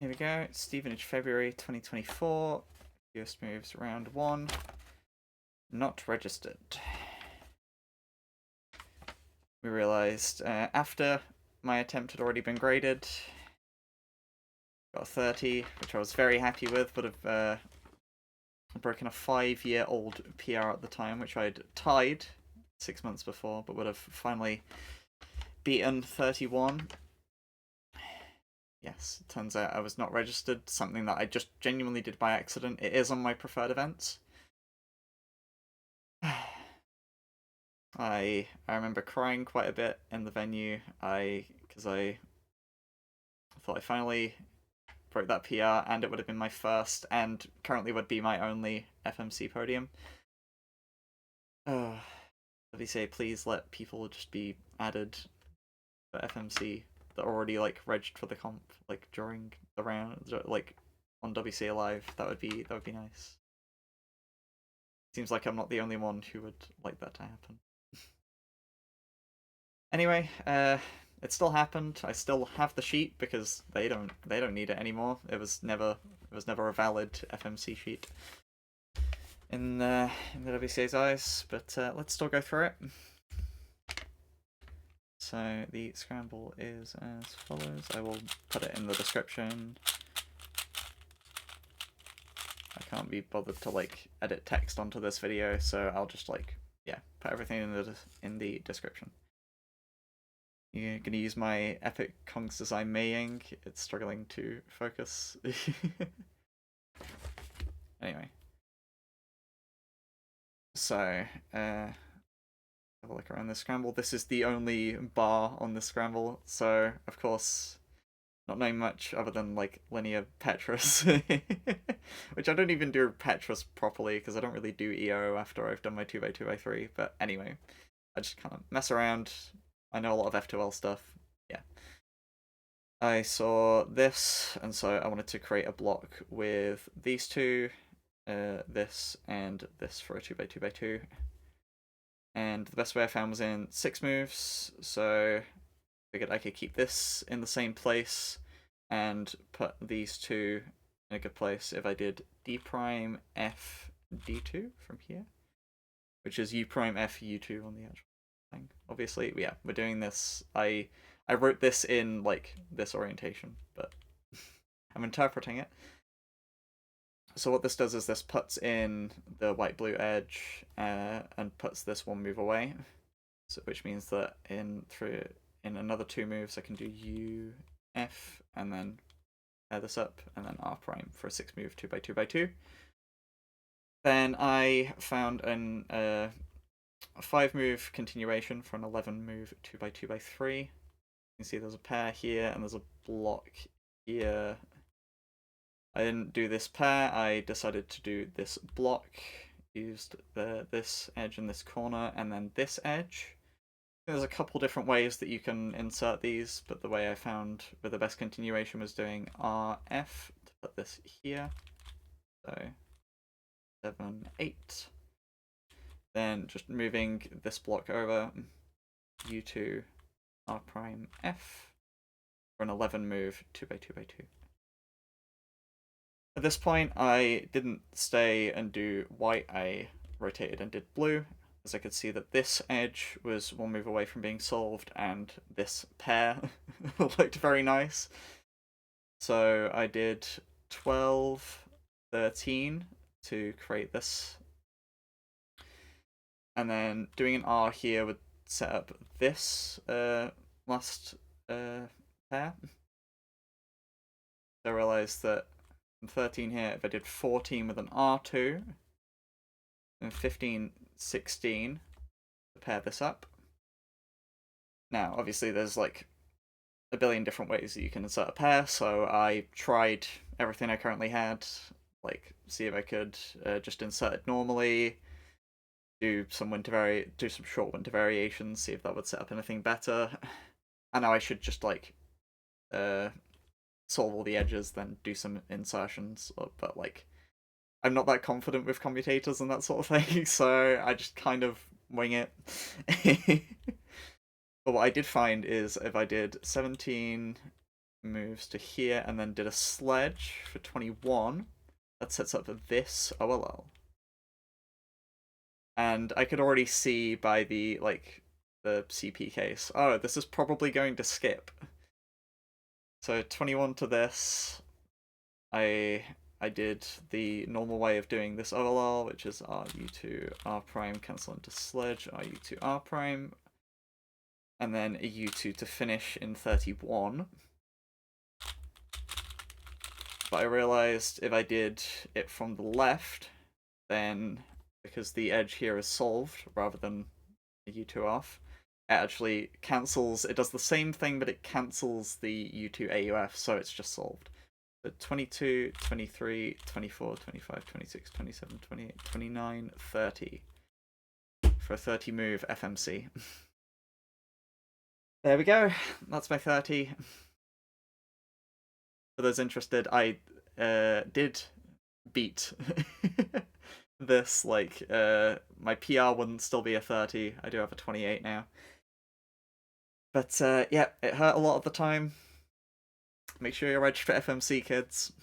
Here we go. Stevenage, February 2024. US moves round 1. Not registered. We realised after my attempt had already been graded, got a 30, which I was very happy with. Would have broken a 5-year-old PR at the time, which I'd tied 6 months before, but would have finally beaten 31. Yes, it turns out I was not registered, something that I just genuinely did by accident. It is on my preferred events. I remember crying quite a bit in the venue, because I thought I finally broke that PR, and it would have been my first, and currently would be my only FMC podium. WCA, please let people just be added for FMC that are already like regged for the comp, like during the round, like on WCA Live. That would be nice. Seems like I'm not the only one who would like that to happen. Anyway, it still happened. I still have the sheet because they don't need it anymore. It was never a valid FMC sheet in the WCA's eyes. But let's still go through it. So the scramble is as follows. I will put it in the description. I can't be bothered to like edit text onto this video, so I'll just like put everything in the description. You're gonna use my epic Kong's design Meiying. It's struggling to focus. Anyway, so have a look around this scramble. This is the only bar on this scramble, so of course, not knowing much other than like linear Petrus, which I don't even do Petrus properly because I don't really do EO after I've done my 2x2x3. But anyway, I just kind of mess around. I know a lot of F2L stuff. Yeah. I saw this, and so I wanted to create a block with these two, this and this for a 2x2x2. And the best way I found was in 6 moves, so I figured I could keep this in the same place and put these two in a good place if I did D prime F D2 from here, which is U prime F U2 on the actual thing. Obviously, yeah, we're doing this. I wrote this in like this orientation, but I'm interpreting it. So what this does is this puts in the white-blue edge and puts this one move away, so which means that in another 2 moves I can do U, F, and then pair this up, and then R prime for a 6 move 2x2x2. Then I found a 5 move continuation for an 11 move 2x2x3. You can see there's a pair here and there's a block here. I didn't do this pair, I decided to do this block, used this edge in this corner and then this edge. There's a couple different ways that you can insert these, but the way I found with the best continuation was doing RF to put this here. So 7, 8. Then just moving this block over, U2, R prime F for an 11 move 2x2x2. At this point, I didn't stay and do white, I rotated and did blue, as I could see that this edge was 1 move away from being solved, and this pair looked very nice. So I did 12, 13 to create this. And then doing an R here would set up this last pair. So I realised that 13 here, if I did 14 with an R2, and 15, 16 to pair this up. Now, obviously, there's like a billion different ways that you can insert a pair, so I tried everything I currently had, like see if I could just insert it normally, do some short winter variations, see if that would set up anything better. And now I should just like solve all the edges, then do some insertions, but like I'm not that confident with commutators and that sort of thing, so I just kind of wing it. But what I did find is if I did 17, moves to here, and then did a sledge for 21. That sets up this OLL. And I could already see by the, like, the CP case, oh, this is probably going to skip. So 21 to this, I did the normal way of doing this OLL, which is RU2 R prime cancel into sledge, RU2 R prime, and then a U2 to finish in 31. But I realized if I did it from the left, then because the edge here is solved rather than a U2 off, it actually cancels, it does the same thing, but it cancels the U2 AUF, so it's just solved. So 22, 23, 24, 25, 26, 27, 28, 29, 30. For a 30 move FMC. There we go. That's my 30. For those interested, I did beat this. Like, my PR wouldn't still be a 30. I do have a 28 now. But yeah, it hurt a lot of the time. Make sure you're registered for FMC, kids.